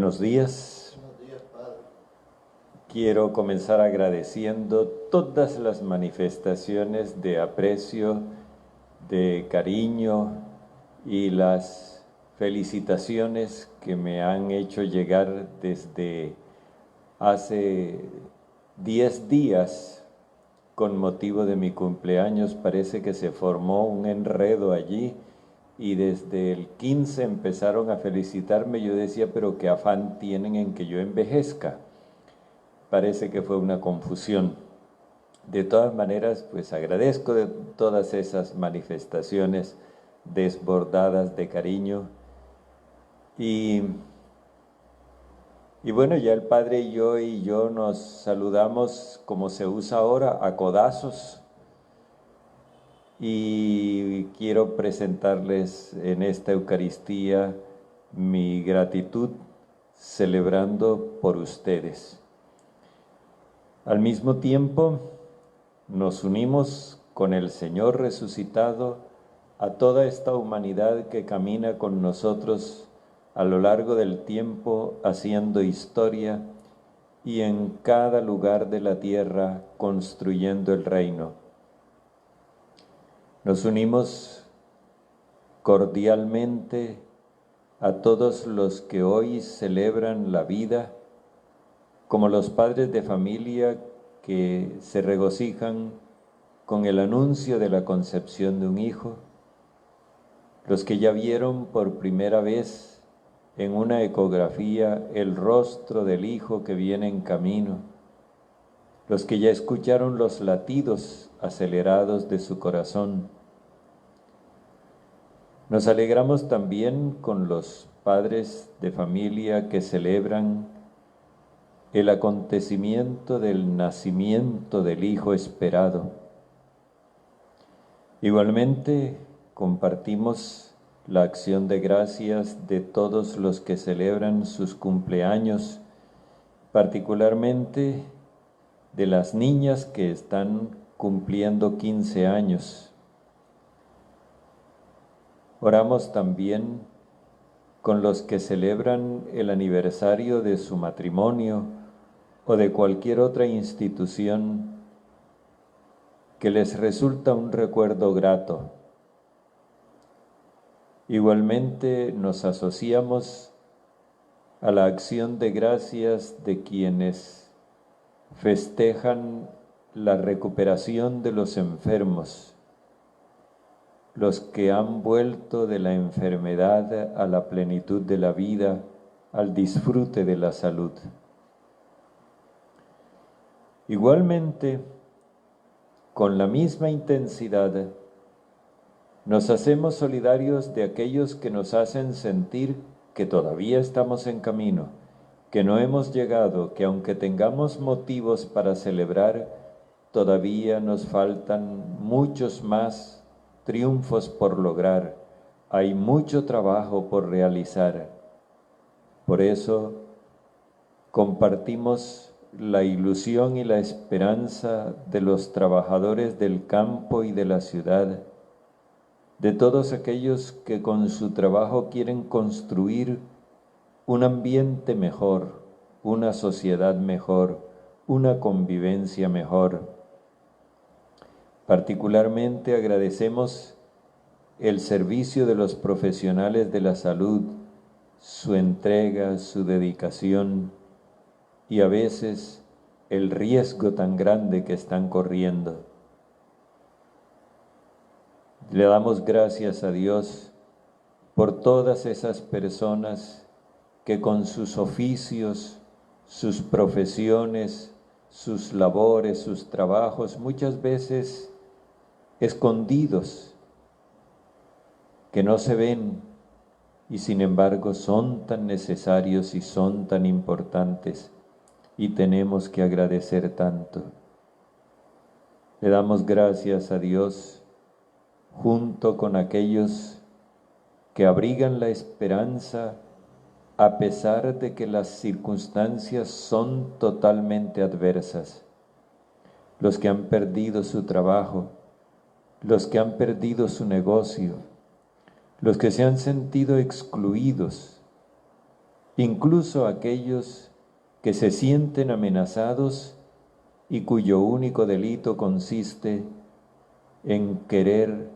Buenos días. Buenos días, Padre. Quiero comenzar agradeciendo todas las manifestaciones de aprecio, de cariño y las felicitaciones que me han hecho llegar desde hace 10 días con motivo de mi cumpleaños. Parece que se formó un enredo allí y desde el 15 empezaron a felicitarme. Yo decía, pero qué afán tienen en que yo envejezca. Parece que fue una confusión. De todas maneras, pues agradezco de todas esas manifestaciones desbordadas de cariño. Y bueno, ya el Padre y yo nos saludamos como se usa ahora, a codazos. Y quiero presentarles en esta Eucaristía mi gratitud celebrando por ustedes. Al mismo tiempo, nos unimos con el Señor resucitado a toda esta humanidad que camina con nosotros a lo largo del tiempo haciendo historia y en cada lugar de la tierra construyendo el reino. Nos unimos cordialmente a todos los que hoy celebran la vida, como los padres de familia que se regocijan con el anuncio de la concepción de un hijo, los que ya vieron por primera vez en una ecografía el rostro del hijo que viene en camino, los que ya escucharon los latidos acelerados de su corazón. Nos alegramos también con los padres de familia que celebran el acontecimiento del nacimiento del Hijo esperado. Igualmente, compartimos la acción de gracias de todos los que celebran sus cumpleaños, particularmente de las niñas que están cumpliendo 15 años. Oramos también con los que celebran el aniversario de su matrimonio o de cualquier otra institución que les resulta un recuerdo grato. Igualmente nos asociamos a la acción de gracias de quienes festejan la recuperación de los enfermos, los que han vuelto de la enfermedad a la plenitud de la vida, al disfrute de la salud. Igualmente, con la misma intensidad, nos hacemos solidarios de aquellos que nos hacen sentir que todavía estamos en camino, que no hemos llegado, que aunque tengamos motivos para celebrar, todavía nos faltan muchos más triunfos por lograr, hay mucho trabajo por realizar. Por eso compartimos la ilusión y la esperanza de los trabajadores del campo y de la ciudad, de todos aquellos que con su trabajo quieren construir un ambiente mejor, una sociedad mejor, una convivencia mejor. Particularmente agradecemos el servicio de los profesionales de la salud, su entrega, su dedicación y a veces el riesgo tan grande que están corriendo. Le damos gracias a Dios por todas esas personas que con sus oficios, sus profesiones, sus labores, sus trabajos, muchas veces escondidos, que no se ven y sin embargo son tan necesarios y son tan importantes y tenemos que agradecer tanto. Le damos gracias a Dios junto con aquellos que abrigan la esperanza a pesar de que las circunstancias son totalmente adversas, los que han perdido su trabajo, los que han perdido su negocio, los que se han sentido excluidos, incluso aquellos que se sienten amenazados y cuyo único delito consiste en querer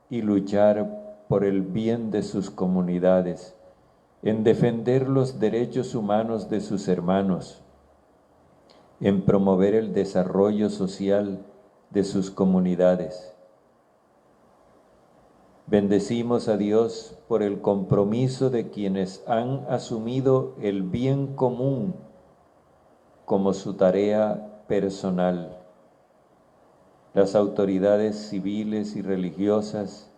y luchar por el bien de sus comunidades, en defender los derechos humanos de sus hermanos, en promover el desarrollo social de sus comunidades. Bendecimos a Dios por el compromiso de quienes han asumido el bien común como su tarea personal. Las autoridades civiles y religiosas,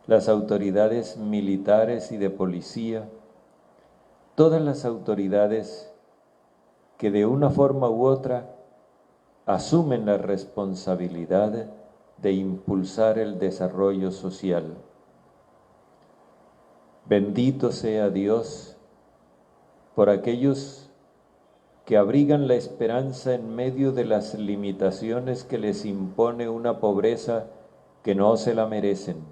las autoridades militares y de policía, todas las autoridades que de una forma u otra asumen la responsabilidad de impulsar el desarrollo social. Bendito sea Dios por aquellos que abrigan la esperanza en medio de las limitaciones que les impone una pobreza que no se la merecen.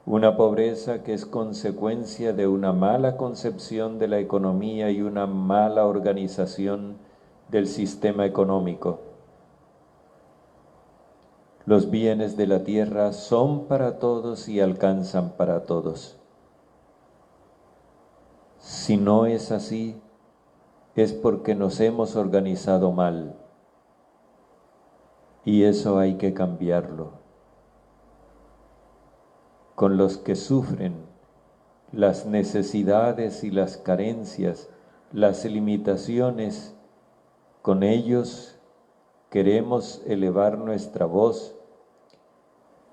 Una pobreza que es consecuencia de una mala concepción de la economía y una mala organización del sistema económico. Los bienes de la tierra son para todos y alcanzan para todos. Si no es así, es porque nos hemos organizado mal, y eso hay que cambiarlo. Con los que sufren las necesidades y las carencias, las limitaciones, con ellos queremos elevar nuestra voz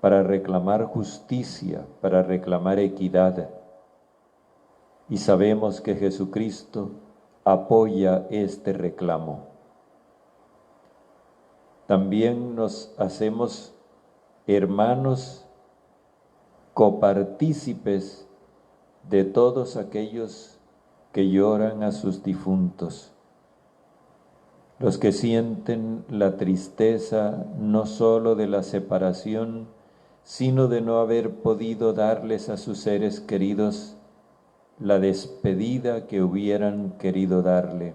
para reclamar justicia, para reclamar equidad. Y sabemos que Jesucristo apoya este reclamo. También nos hacemos hermanos copartícipes de todos aquellos que lloran a sus difuntos, los que sienten la tristeza no solo de la separación, sino de no haber podido darles a sus seres queridos la despedida que hubieran querido darle.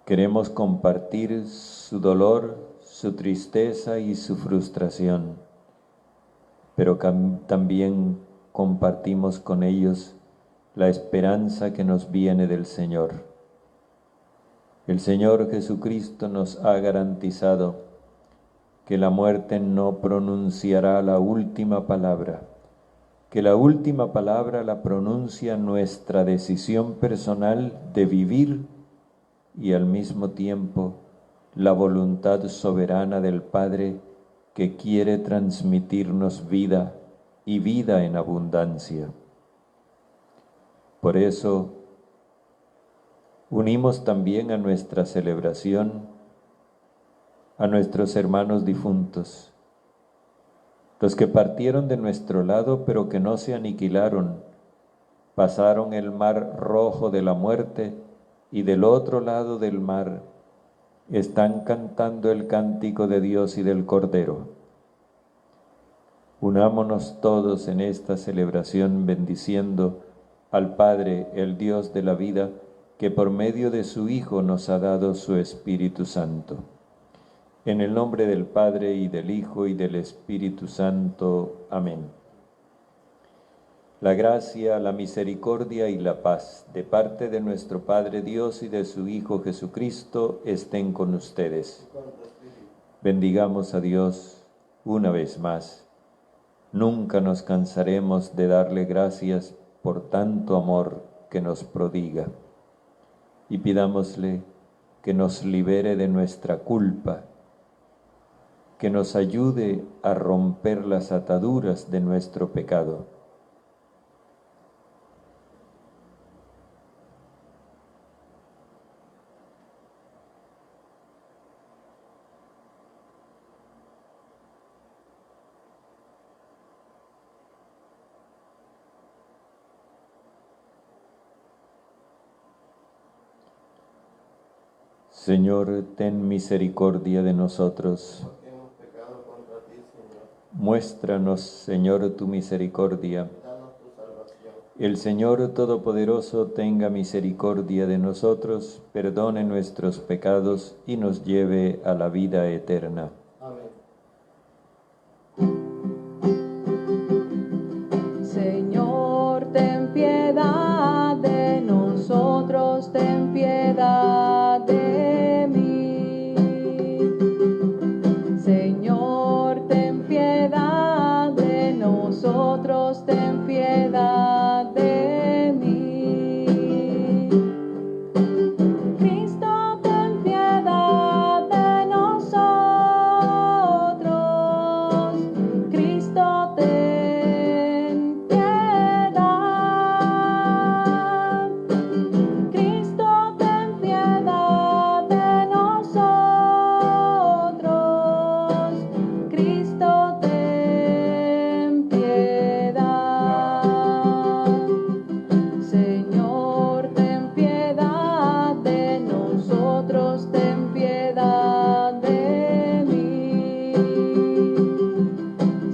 Queremos compartir su dolor, su tristeza y su frustración, pero también compartimos con ellos la esperanza que nos viene del Señor. El Señor Jesucristo nos ha garantizado que la muerte no pronunciará la última palabra, que la última palabra la pronuncia nuestra decisión personal de vivir y al mismo tiempo la voluntad soberana del Padre que quiere transmitirnos vida y vida en abundancia. Por eso, unimos también a nuestra celebración a nuestros hermanos difuntos, los que partieron de nuestro lado pero que no se aniquilaron, pasaron el mar rojo de la muerte y del otro lado del mar están cantando el cántico de Dios y del Cordero. Unámonos todos en esta celebración bendiciendo al Padre, el Dios de la vida, que por medio de su Hijo nos ha dado su Espíritu Santo. En el nombre del Padre, y del Hijo, y del Espíritu Santo. Amén. La gracia, la misericordia y la paz de parte de nuestro Padre Dios y de su Hijo Jesucristo estén con ustedes. Bendigamos a Dios una vez más. Nunca nos cansaremos de darle gracias por tanto amor que nos prodiga. Y pidámosle que nos libere de nuestra culpa, que nos ayude a romper las ataduras de nuestro pecado. Señor, ten misericordia de nosotros. Porque hemos pecado contra ti, Señor. Muéstranos, Señor, tu misericordia. Danos El Señor Todopoderoso tenga misericordia de nosotros, perdone nuestros pecados y nos lleve a la vida eterna. Amén. Señor, ten piedad de nosotros, ten piedad de mí. Señor, ten piedad de nosotros, ten piedad de mí. Cristo, ten piedad de nosotros. Cristo, ten piedad. Cristo, ten piedad de nosotros. Cristo, ten piedad. Señor, ten piedad de nosotros, ten piedad de mí.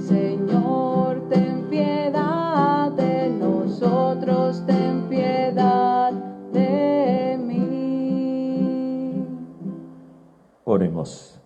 Señor, ten piedad de nosotros, ten piedad de mí. Oremos.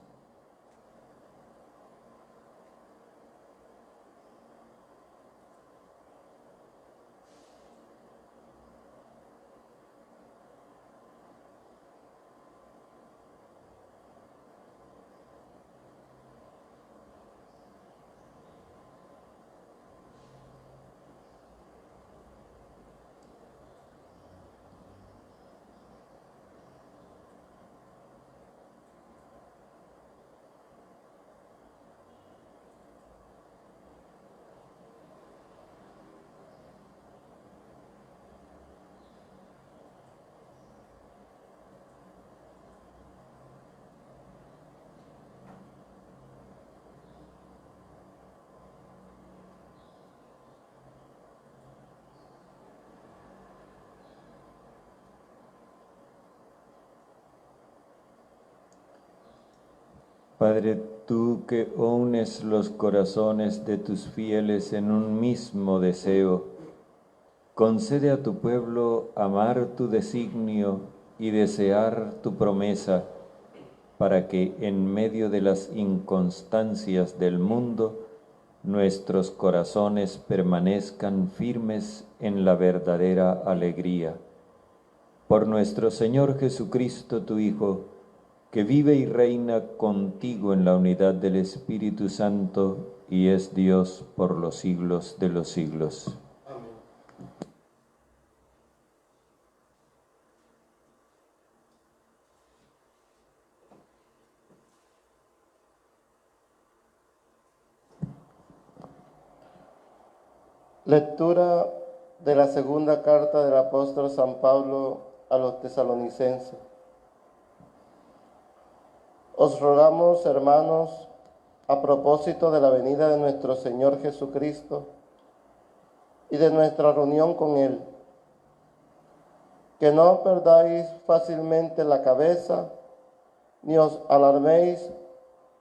Padre, tú que unes los corazones de tus fieles en un mismo deseo, concede a tu pueblo amar tu designio y desear tu promesa, para que en medio de las inconstancias del mundo, nuestros corazones permanezcan firmes en la verdadera alegría. Por nuestro Señor Jesucristo, tu Hijo, que vive y reina contigo en la unidad del Espíritu Santo y es Dios por los siglos de los siglos. Amén. Lectura de la segunda carta del apóstol San Pablo a los tesalonicenses. Os rogamos, hermanos, a propósito de la venida de nuestro Señor Jesucristo y de nuestra reunión con Él, que no perdáis fácilmente la cabeza, ni os alarméis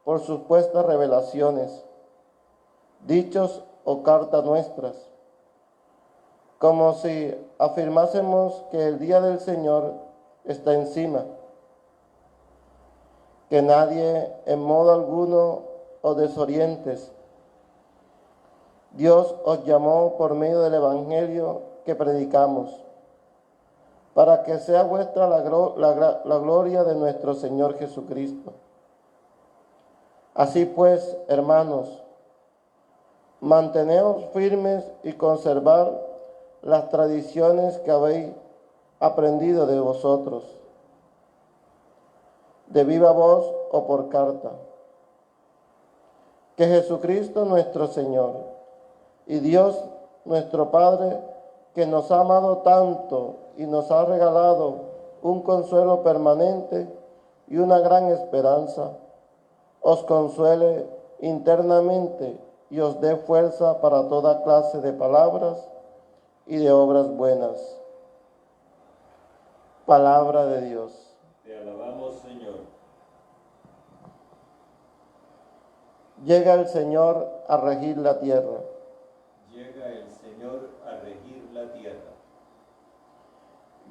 por supuestas revelaciones, dichos o cartas nuestras, como si afirmásemos que el día del Señor está encima, que nadie en modo alguno os desorientes. Dios os llamó por medio del Evangelio que predicamos, para que sea vuestra la gloria de nuestro Señor Jesucristo. Así pues, hermanos, manteneos firmes y conservad las tradiciones que habéis aprendido de vosotros, de viva voz o por carta. Que Jesucristo nuestro Señor y Dios nuestro Padre, que nos ha amado tanto y nos ha regalado un consuelo permanente y una gran esperanza, os consuele internamente y os dé fuerza para toda clase de palabras y de obras buenas. Palabra de Dios. Te alabamos, Señor. Llega el Señor a regir la tierra. Llega el Señor a regir la tierra.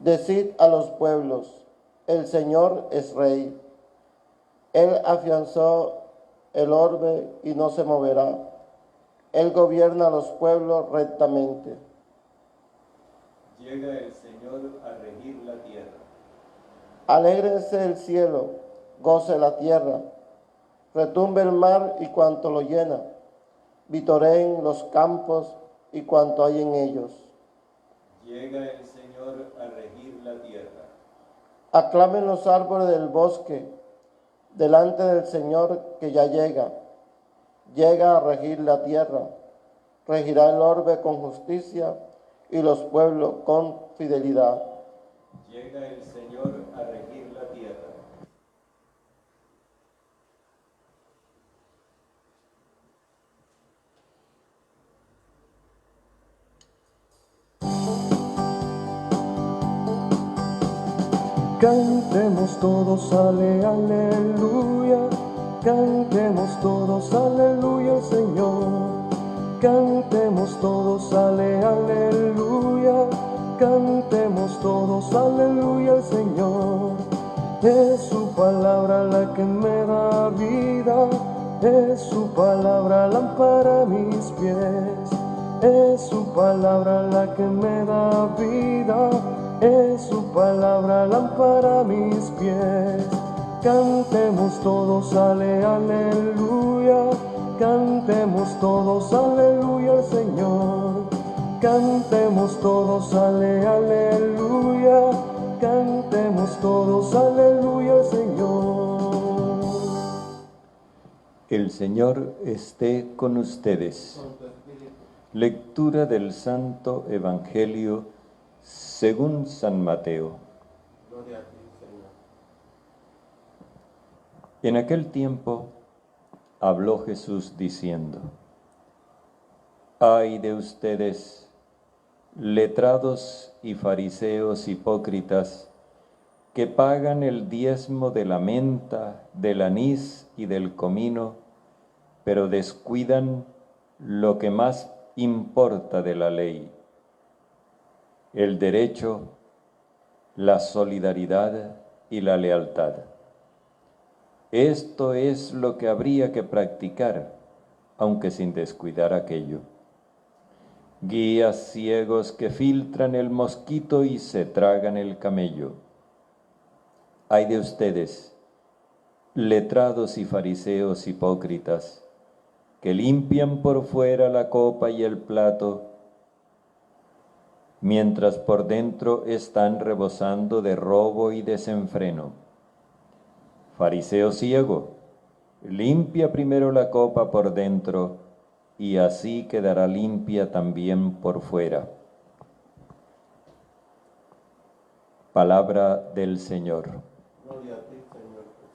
Decid a los pueblos, el Señor es Rey. Él afianzó el orbe y no se moverá. Él gobierna a los pueblos rectamente. Llega el Señor a regir la tierra. Alégrense el cielo, goce la tierra, retumbe el mar y cuanto lo llena, vitoreen los campos y cuanto hay en ellos. Llega el Señor a regir la tierra. Aclamen los árboles del bosque delante del Señor que ya llega. Llega a regir la tierra, regirá el orbe con justicia y los pueblos con fidelidad. Llega el Señor a regir la tierra. Cantemos todos, aleluya. Cantemos todos, aleluya al Señor. Cantemos todos, aleluya. Cantemos todos, aleluya al Señor. Es su palabra la que me da vida. Es su palabra lámpara a mis pies. Es su palabra la que me da vida. Es su palabra lámpara a mis pies. Cantemos todos, aleluya. Cantemos todos, aleluya al Señor. Cantemos todos, aleluya. Cantemos todos, aleluya al Señor. El Señor esté con ustedes. Lectura del Santo Evangelio según San Mateo. Gloria a ti, Señor. En aquel tiempo habló Jesús diciendo: Ay de ustedes, letrados y fariseos hipócritas, que pagan el diezmo de la menta, del anís y del comino, pero descuidan lo que más importa de la ley: el derecho, la solidaridad y la lealtad. Esto es lo que habría que practicar, aunque sin descuidar aquello. Guías ciegos que filtran el mosquito y se tragan el camello. Ay de ustedes, letrados y fariseos hipócritas, que limpian por fuera la copa y el plato, mientras por dentro están rebosando de robo y desenfreno. Fariseo ciego, limpia primero la copa por dentro, y así quedará limpia también por fuera. Palabra del Señor. Gloria a ti, Señor Jesús.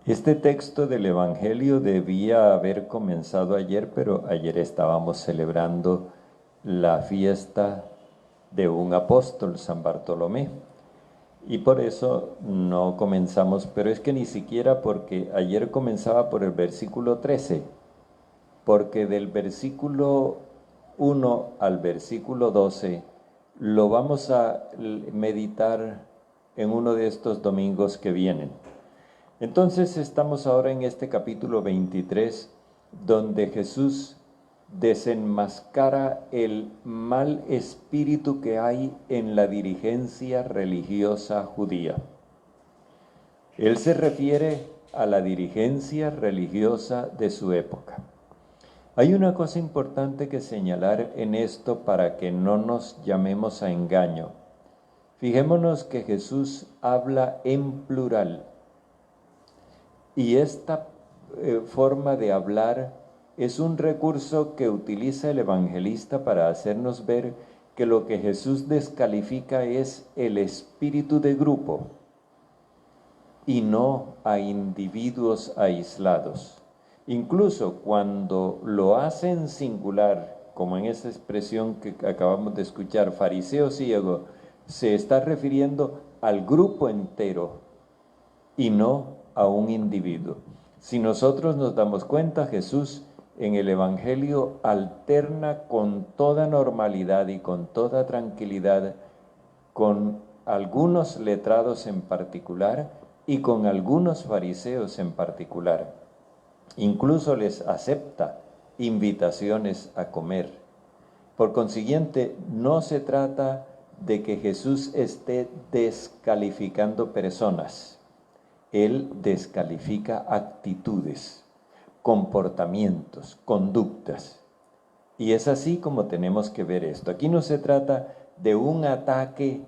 Este texto del Evangelio debía haber comenzado ayer, pero ayer estábamos celebrando la fiesta de un apóstol, San Bartolomé, y por eso no comenzamos, pero es que ni siquiera, porque ayer comenzaba por el versículo 13, porque del versículo 1 al versículo 12 lo vamos a meditar en uno de estos domingos que vienen. Entonces estamos ahora en este capítulo 23, donde Jesús desenmascara el mal espíritu que hay en la dirigencia religiosa judía. Él se refiere a la dirigencia religiosa de su época. Hay una cosa importante que señalar en esto para que no nos llamemos a engaño. Fijémonos que Jesús habla en plural, y esta forma de hablar es un recurso que utiliza el evangelista para hacernos ver que lo que Jesús descalifica es el espíritu de grupo y no a individuos aislados. Incluso cuando lo hace en singular, como en esa expresión que acabamos de escuchar, fariseo ciego, se está refiriendo al grupo entero y no a un individuo. Si nosotros nos damos cuenta, Jesús en el Evangelio alterna con toda normalidad y con toda tranquilidad con algunos letrados en particular y con algunos fariseos en particular. Incluso les acepta invitaciones a comer. Por consiguiente, no se trata de que Jesús esté descalificando personas. Él descalifica actitudes, comportamientos, conductas. Y es así como tenemos que ver esto. Aquí no se trata de un ataque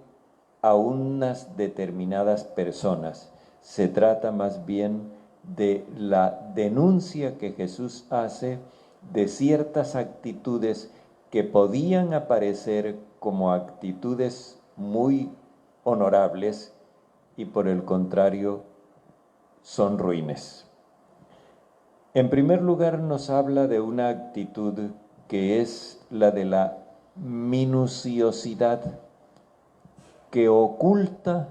a unas determinadas personas. Se trata más bien de la denuncia que Jesús hace de ciertas actitudes que podían aparecer como actitudes muy honorables y por el contrario son ruines. En primer lugar, nos habla de una actitud que es la de la minuciosidad, que oculta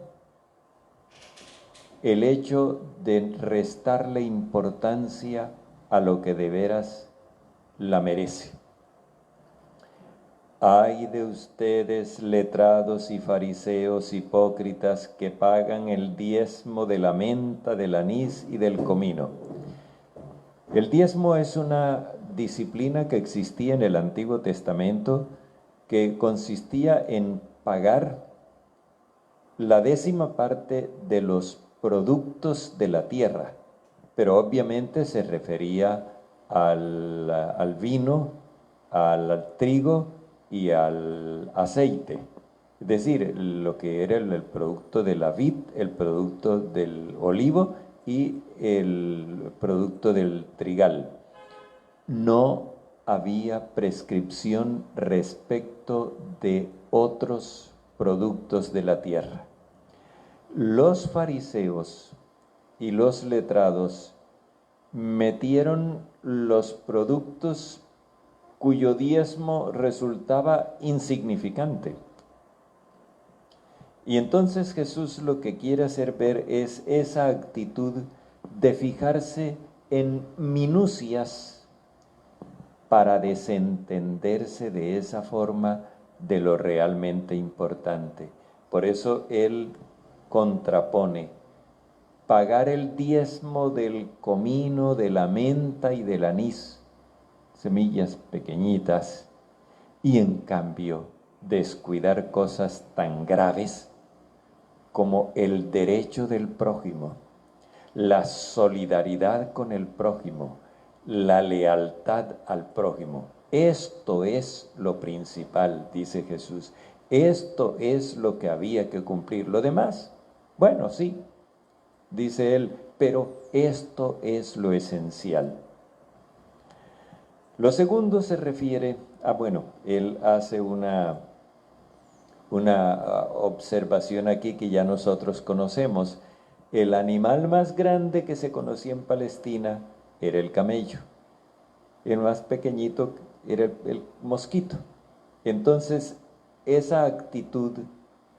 el hecho de restarle importancia a lo que de veras la merece. Ay de ustedes, letrados y fariseos hipócritas, que pagan el diezmo de la menta, del anís y del comino. El diezmo es una disciplina que existía en el Antiguo Testamento que consistía en pagar la 10ª parte de los productos de la tierra, pero obviamente se refería al vino, al trigo y al aceite, es decir, lo que era el producto de la vid, el producto del olivo y el producto del trigal. No había prescripción respecto de otros productos de la tierra. Los fariseos y los letrados metieron los productos cuyo diezmo resultaba insignificante. Y entonces Jesús lo que quiere hacer ver es esa actitud de fijarse en minucias para desentenderse de esa forma de lo realmente importante. Por eso Él contrapone pagar el diezmo del comino, de la menta y del anís, semillas pequeñitas, y en cambio descuidar cosas tan graves como el derecho del prójimo, la solidaridad con el prójimo, la lealtad al prójimo. Esto es lo principal, dice Jesús. Esto es lo que había que cumplir. Lo demás, bueno, sí, dice él, pero esto es lo esencial. Lo segundo se refiere a, él hace una observación aquí que ya nosotros conocemos. El animal más grande que se conocía en Palestina era el camello. El más pequeñito era el mosquito. Entonces, esa actitud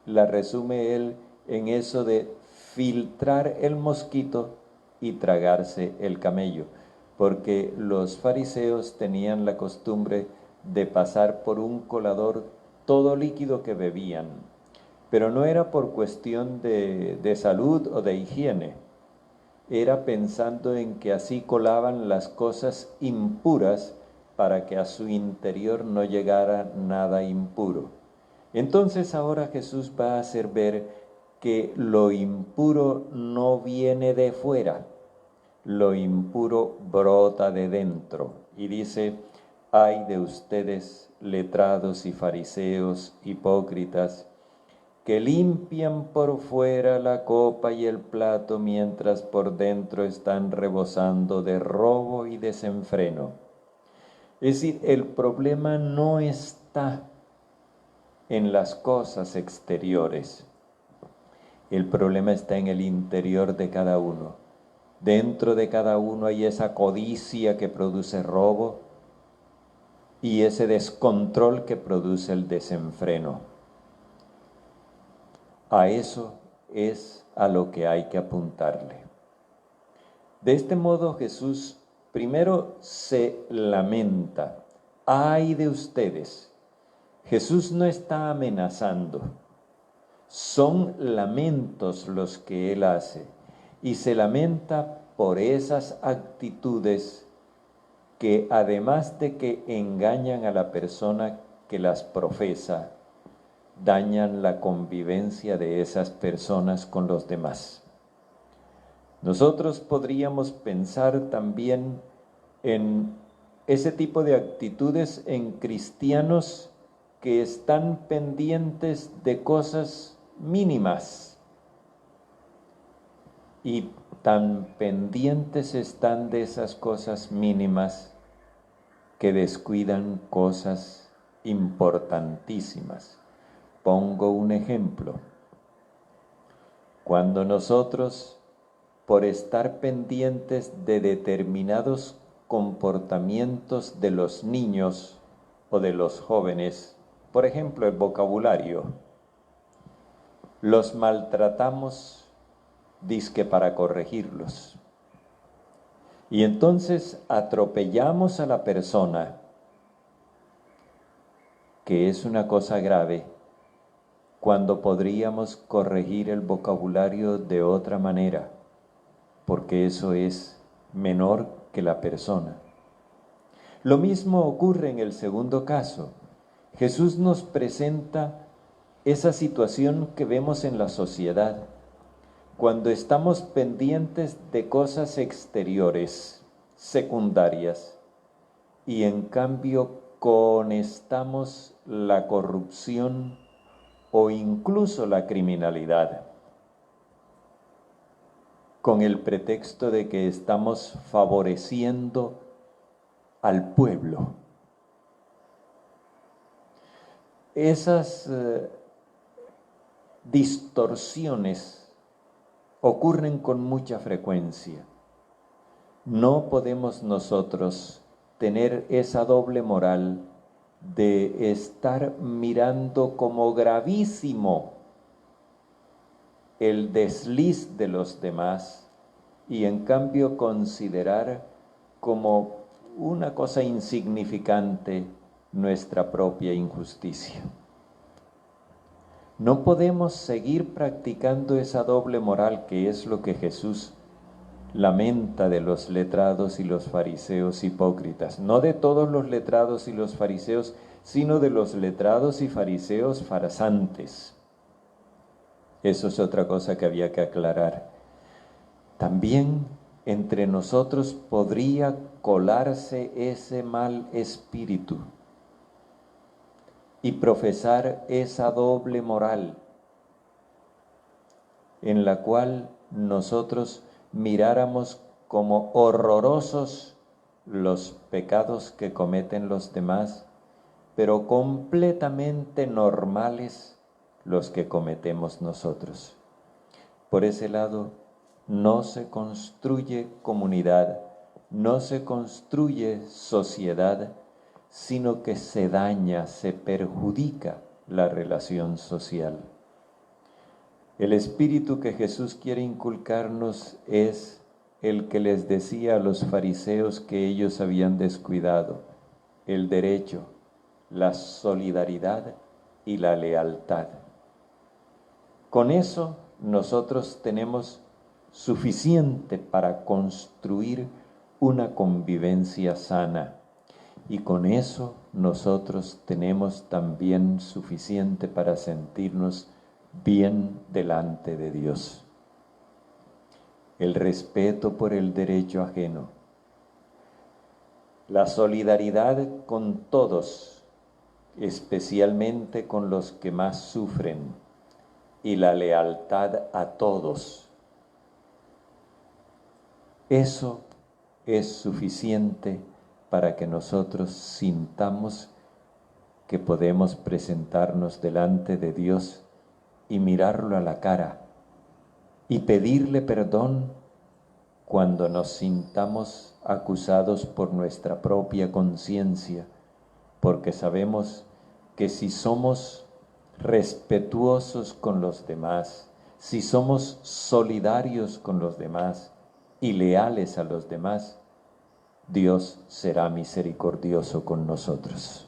la resume él en eso de filtrar el mosquito y tragarse el camello, porque los fariseos tenían la costumbre de pasar por un colador todo líquido que bebían, pero no era por cuestión de salud o de higiene, era pensando en que así colaban las cosas impuras para que a su interior no llegara nada impuro. Entonces ahora Jesús va a hacer ver que lo impuro no viene de fuera, lo impuro brota de dentro. Y dice, ay de ustedes, letrados y fariseos, hipócritas, que limpian por fuera la copa y el plato, mientras por dentro están rebosando de robo y desenfreno. Es decir, el problema no está en las cosas exteriores. El problema está en el interior de cada uno. Dentro de cada uno hay esa codicia que produce robo y ese descontrol que produce el desenfreno. A eso es a lo que hay que apuntarle. De este modo Jesús Primero se lamenta. ¡Ay de ustedes! Jesús no está amenazando. Son lamentos los que Él hace. Y se lamenta por esas actitudes que, además de que engañan a la persona que las profesa, dañan la convivencia de esas personas con los demás. Nosotros podríamos pensar también en ese tipo de actitudes en cristianos que están pendientes de cosas mínimas y tan pendientes están de esas cosas mínimas que descuidan cosas importantísimas. Pongo un ejemplo. Cuando nosotros, por estar pendientes de determinados comportamientos de los niños o de los jóvenes, por ejemplo, el vocabulario, los maltratamos dizque para corregirlos. Y entonces atropellamos a la persona, que es una cosa grave, cuando podríamos corregir el vocabulario de otra manera, porque eso es menor que la persona. Lo mismo ocurre en el segundo caso. Jesús nos presenta esa situación que vemos en la sociedad, cuando estamos pendientes de cosas exteriores, secundarias, y en cambio conestamos la corrupción o incluso la criminalidad, con el pretexto de que estamos favoreciendo al pueblo. Esas distorsiones ocurren con mucha frecuencia. No podemos nosotros tener esa doble moral de estar mirando como gravísimo el desliz de los demás y en cambio considerar como una cosa insignificante nuestra propia injusticia. No podemos seguir practicando esa doble moral, que es lo que Jesús lamenta de los letrados y los fariseos hipócritas. No de todos los letrados y los fariseos, sino de los letrados y fariseos farsantes. Eso es otra cosa que había que aclarar. También entre nosotros podría colarse ese mal espíritu y profesar esa doble moral en la cual nosotros miráramos como horrorosos los pecados que cometen los demás, pero completamente normales los que cometemos nosotros. Por ese lado, no se construye comunidad, no se construye sociedad, sino que se daña, se perjudica la relación social. El espíritu que Jesús quiere inculcarnos es el que les decía a los fariseos que ellos habían descuidado: el derecho, la solidaridad y la lealtad. Con eso nosotros tenemos suficiente para construir una convivencia sana, y con eso nosotros tenemos también suficiente para sentirnos bien delante de Dios. El respeto por el derecho ajeno, la solidaridad con todos, especialmente con los que más sufren, y la lealtad a todos. Eso es suficiente para que nosotros sintamos que podemos presentarnos delante de Dios y mirarlo a la cara y pedirle perdón cuando nos sintamos acusados por nuestra propia conciencia, porque sabemos que si somos respetuosos con los demás, si somos solidarios con los demás y leales a los demás, Dios será misericordioso con nosotros.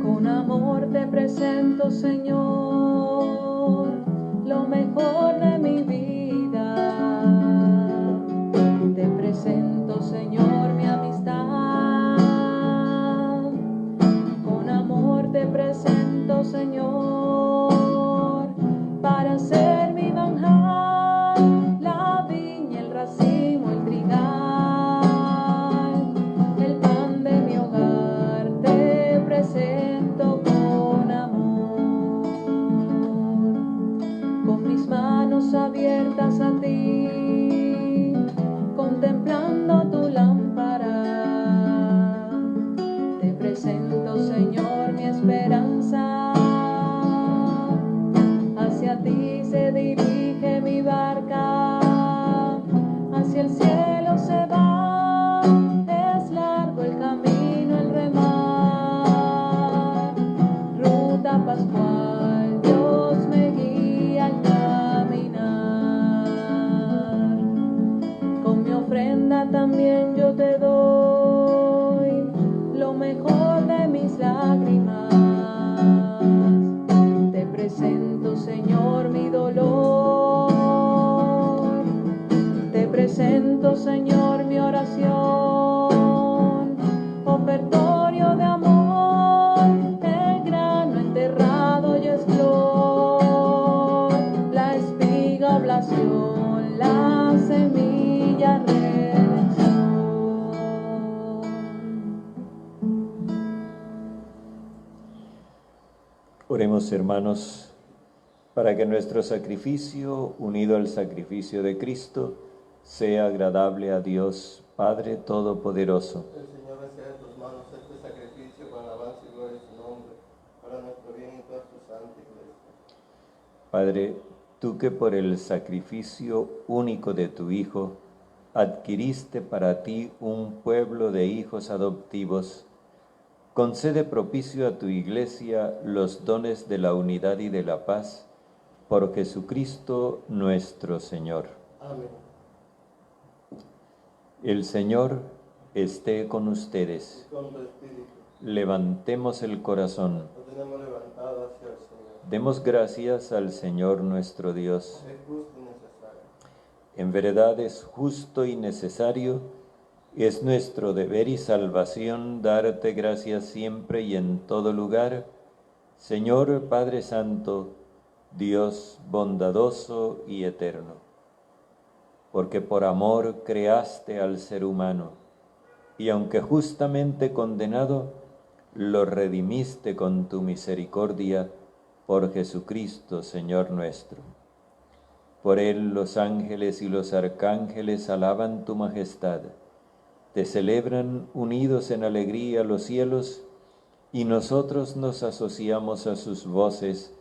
Con amor te presento, Señor, lo mejor de mi vida. Te presento, Señor, mi amistad. Con amor te presento, Señor, para ser mi manjar, la viña, el racimo, el trigal, el pan de mi hogar. Te presento con amor, con mis manos abiertas a ti, contemplando tu lámpara. Te presento, Señor, mi esperanza. Hacia ti se dirige mi barca, hacia el cielo se va. Es largo el camino, el remar, ruta pascual, Dios me guía al caminar. Con mi ofrenda también yo te doy lo mejor de mis lágrimas. Te presento, Señor, mi dolor. Te presento, Señor, mi oración. Ofertorio de amor, el grano enterrado y es flor, la espiga oblación, la semilla redención. Oremos, hermanos, para que nuestro sacrificio, unido al sacrificio de Cristo, sea agradable a Dios, Padre Todopoderoso. El Señor reciba de tus manos este sacrificio para alabanza y gloria de su nombre, para nuestro bien y toda su santa iglesia. Padre, tú que por el sacrificio único de tu Hijo adquiriste para ti un pueblo de hijos adoptivos, concede propicio a tu Iglesia los dones de la unidad y de la paz, por Jesucristo nuestro Señor. Amén. El Señor esté con ustedes. Con tu espíritu. Levantemos el corazón. Lo tenemos levantado hacia el Señor. Demos gracias al Señor nuestro Dios. Es justo y necesario. En verdad es justo y necesario, es nuestro deber y salvación darte gracias siempre y en todo lugar, Señor Padre Santo, Dios bondadoso y eterno, porque por amor creaste al ser humano, y aunque justamente condenado, lo redimiste con tu misericordia por Jesucristo, Señor nuestro. Por él los ángeles y los arcángeles alaban tu majestad, te celebran unidos en alegría los cielos, y nosotros nos asociamos a sus voces,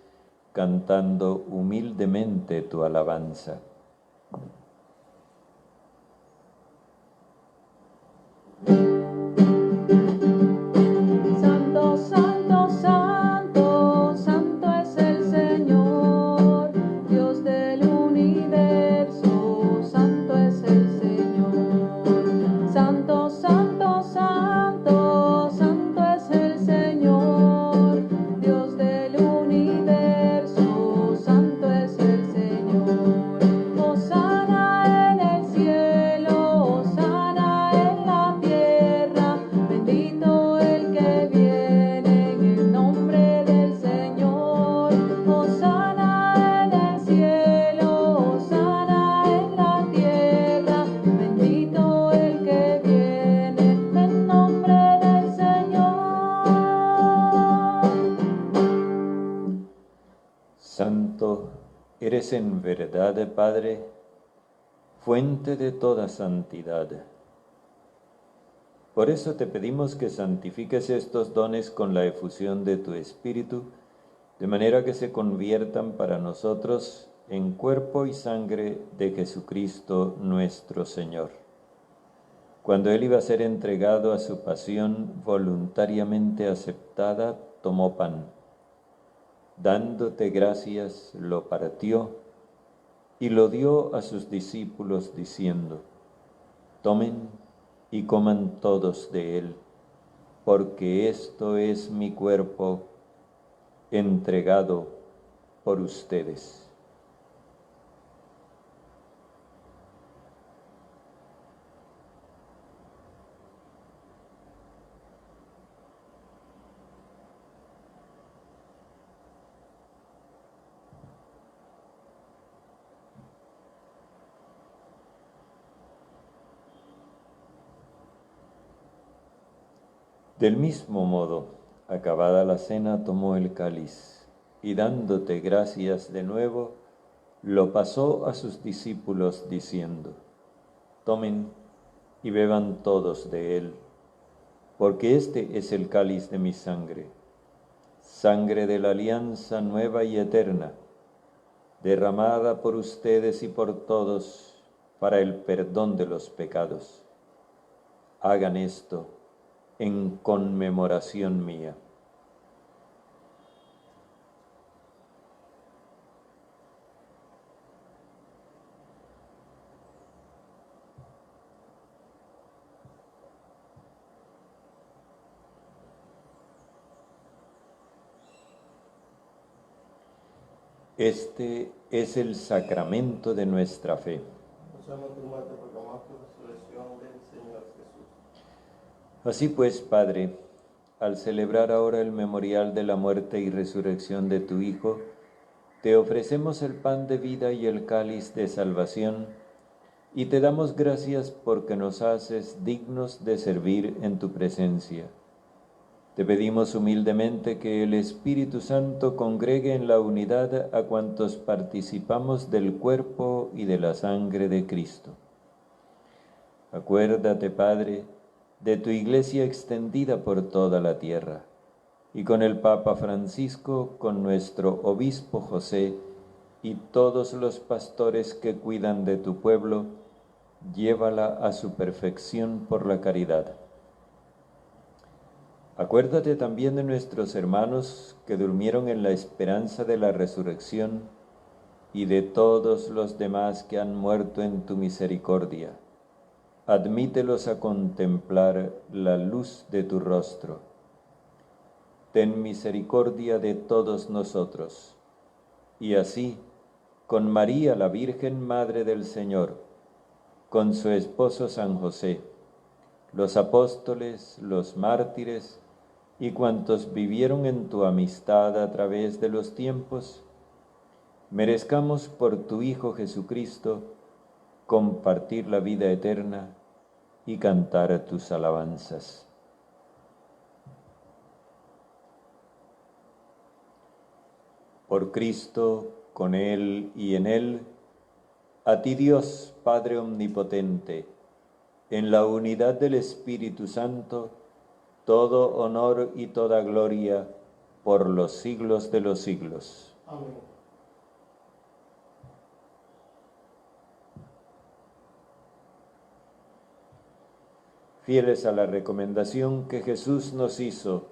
cantando humildemente tu alabanza. Santo, santo, santo, santo es el Señor, Dios del universo, santo es el Señor. Santo, santo, santo, santo es el Señor, Dios del universo, santo es el Señor. Hosana en el cielo, hosana en la tierra, bendito el que viene en el nombre del Señor. Hosana en el cielo, hosana en la tierra, bendito el que viene en nombre del Señor. Santo, eres en verdad, Padre, fuente de toda santidad. Por eso te pedimos que santifiques estos dones con la efusión de tu Espíritu, de manera que se conviertan para nosotros en cuerpo y sangre de Jesucristo nuestro Señor. Cuando Él iba a ser entregado a su pasión voluntariamente aceptada, tomó pan. Dándote gracias, lo partió y lo dio a sus discípulos diciendo: tomen y coman todos de él, porque esto es mi cuerpo entregado por ustedes. Del mismo modo, acabada la cena, tomó el cáliz y dándote gracias de nuevo, lo pasó a sus discípulos diciendo: tomen y beban todos de él, porque este es el cáliz de mi sangre, sangre de la alianza nueva y eterna, derramada por ustedes y por todos para el perdón de los pecados. Hagan esto en conmemoración mía. Este es el sacramento de nuestra fe. Así pues, Padre, al celebrar ahora el memorial de la muerte y resurrección de tu Hijo, te ofrecemos el pan de vida y el cáliz de salvación, y te damos gracias porque nos haces dignos de servir en tu presencia. Te pedimos humildemente que el Espíritu Santo congregue en la unidad a cuantos participamos del cuerpo y de la sangre de Cristo. Acuérdate, Padre, de tu Iglesia extendida por toda la tierra, y con el Papa Francisco, con nuestro Obispo José y todos los pastores que cuidan de tu pueblo, llévala a su perfección por la caridad. Acuérdate también de nuestros hermanos que durmieron en la esperanza de la resurrección y de todos los demás que han muerto en tu misericordia. Admítelos a contemplar la luz de tu rostro. Ten misericordia de todos nosotros, y así, con María la Virgen Madre del Señor, con su esposo San José, los apóstoles, los mártires y cuantos vivieron en tu amistad a través de los tiempos, merezcamos por tu Hijo Jesucristo compartir la vida eterna y cantar tus alabanzas. Por Cristo, con Él y en Él, a ti Dios, Padre Omnipotente, en la unidad del Espíritu Santo, todo honor y toda gloria por los siglos de los siglos. Amén. Fieles a la recomendación que Jesús nos hizo,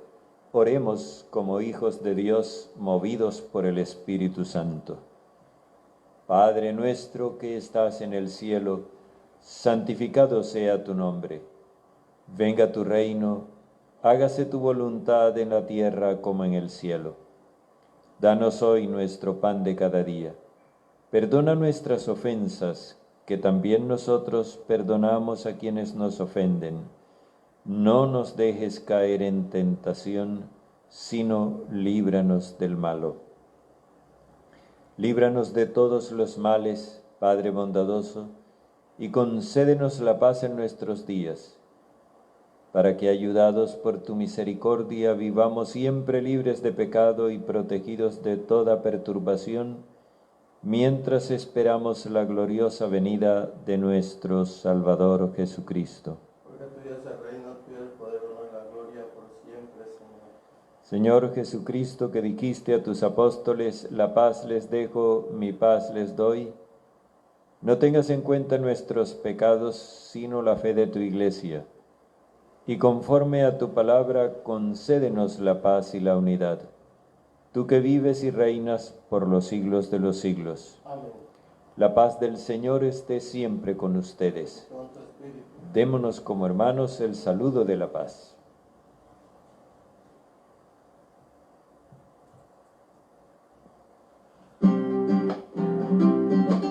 oremos como hijos de Dios movidos por el Espíritu Santo. Padre nuestro que estás en el cielo, santificado sea tu nombre. Venga tu reino, hágase tu voluntad en la tierra como en el cielo. Danos hoy nuestro pan de cada día. Perdona nuestras ofensas, que también nosotros perdonamos a quienes nos ofenden. No nos dejes caer en tentación, sino líbranos del malo. Líbranos de todos los males, Padre bondadoso, y concédenos la paz en nuestros días, para que, ayudados por tu misericordia, vivamos siempre libres de pecado y protegidos de toda perturbación, mientras esperamos la gloriosa venida de nuestro Salvador Jesucristo. Porque tuyo es el reino, tuyo el poder, honor y la gloria por siempre, Señor. Señor Jesucristo, que dijiste a tus apóstoles, la paz les dejo, mi paz les doy, no tengas en cuenta nuestros pecados, sino la fe de tu Iglesia, y conforme a tu palabra, concédenos la paz y la unidad. Tú que vives y reinas por los siglos de los siglos. Amén. La paz del Señor esté siempre con ustedes. Con tu espíritu. Démonos como hermanos el saludo de la paz.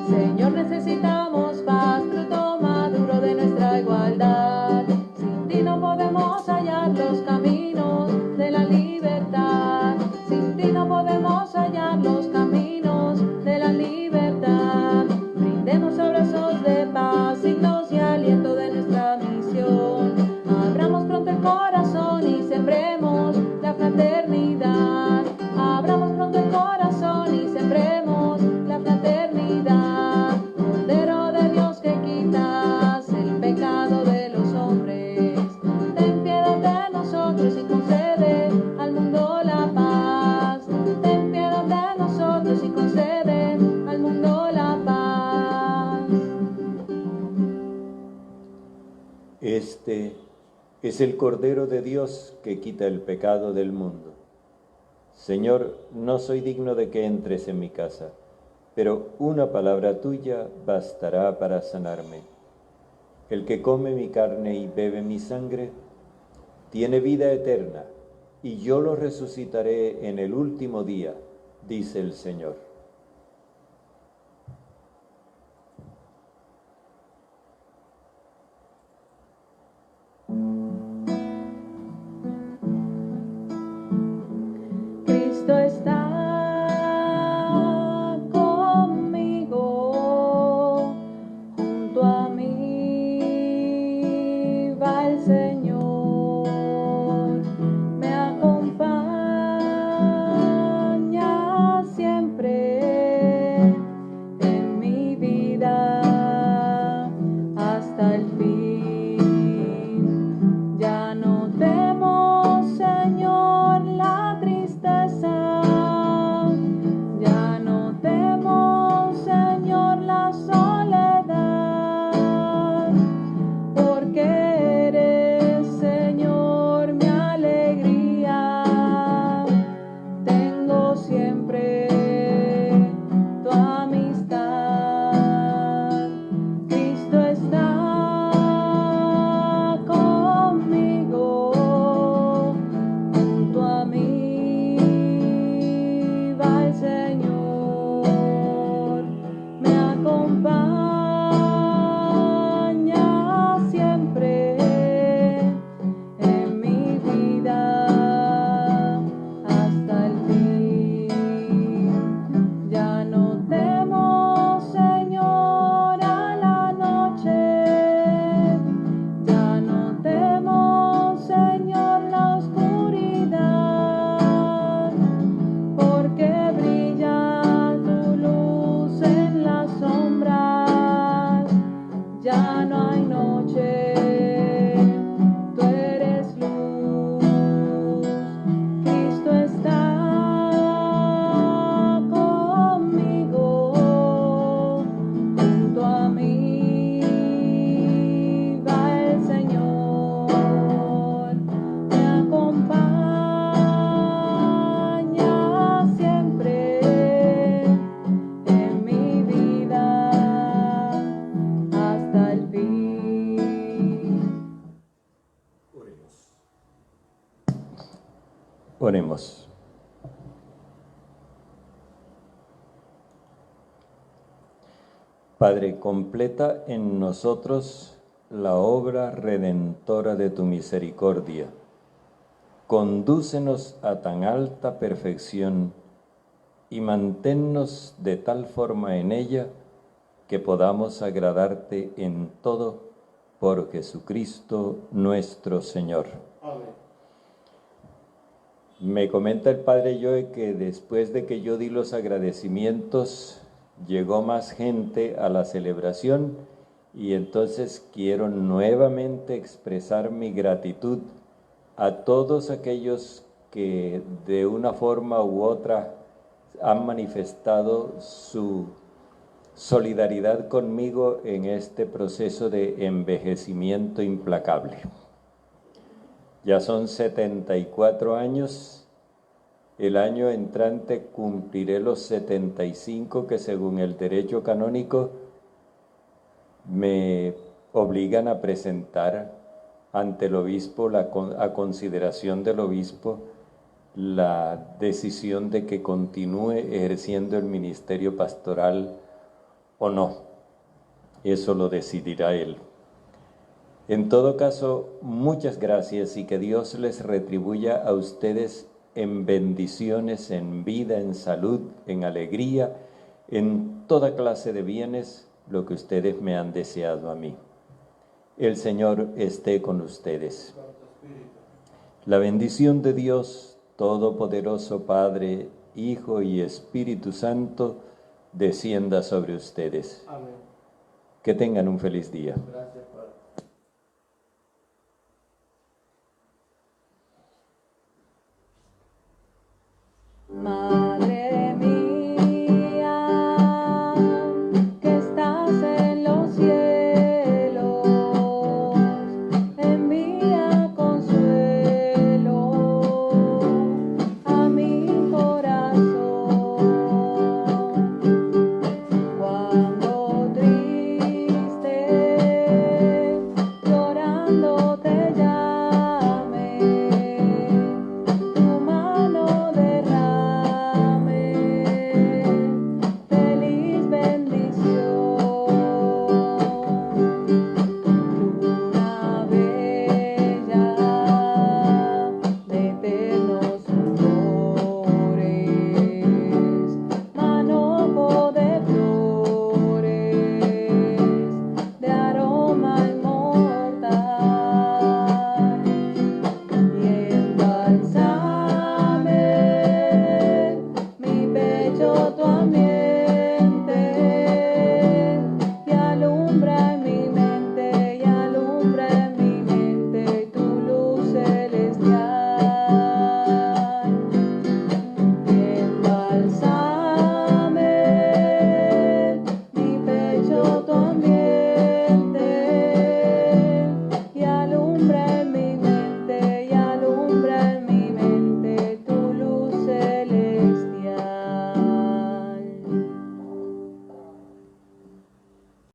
Señor, necesitamos paz, fruto maduro de nuestra igualdad. Sin ti no podemos hallar los caminos de la libertad. Sin ti no podemos hallar los caminos de la libertad. Brindemos abrazos de paz, signos y aliento de nuestra misión. Abramos pronto el corazón y sembremos la fraternidad. Abramos pronto el corazón y sembremos la fraternidad. Cordero de Dios que quitas el pecado de los hombres, ten piedad de nosotros y concede al mundo la paz. Ten piedad de nosotros y concede al mundo la paz. Este es el Cordero de Dios que quita el pecado del mundo. Señor, no soy digno de que entres en mi casa, pero una palabra tuya bastará para sanarme. El que come mi carne y bebe mi sangre, tiene vida eterna, y yo lo resucitaré en el último día, dice el Señor. Cristo está conmigo, junto a mí va el Señor, me acompaña siempre en mi vida hasta el fin. Ya no temo, Señor, la tristeza, ya no temo, Señor, la soledad, porque eres, Señor, mi alegría. Tengo siempre tu amistad. Cristo está conmigo, junto a mí va el Señor, me acompaña siempre en mi vida hasta el fin. Ya no temo, Señor, a la noche, ya no temo, Señor, la oscuridad, porque brilla tu luz en las sombras. Ya no hay noche, tú eres luz. Cristo está conmigo, junto a mí va el Señor, me acompaña siempre en mi vida hasta el fin. Oremos. Padre, completa en nosotros la obra redentora de tu misericordia. Condúcenos a tan alta perfección y manténnos de tal forma en ella que podamos agradarte en todo por Jesucristo nuestro Señor. Amén. Me comenta el Padre Joe que después de que yo di los agradecimientos, llegó más gente a la celebración y entonces quiero nuevamente expresar mi gratitud a todos aquellos que de una forma u otra han manifestado su solidaridad conmigo en este proceso de envejecimiento implacable. Ya son 74 años, el año entrante cumpliré los 75 que según el derecho canónico me obligan a presentar ante el obispo, a consideración del obispo, la decisión de que continúe ejerciendo el ministerio pastoral o no. Eso lo decidirá él. En todo caso, muchas gracias y que Dios les retribuya a ustedes en bendiciones, en vida, en salud, en alegría, en toda clase de bienes, lo que ustedes me han deseado a mí. El Señor esté con ustedes. La bendición de Dios Todopoderoso, Padre, Hijo y Espíritu Santo, descienda sobre ustedes. Amén. Que tengan un feliz día. Gracias, Padre.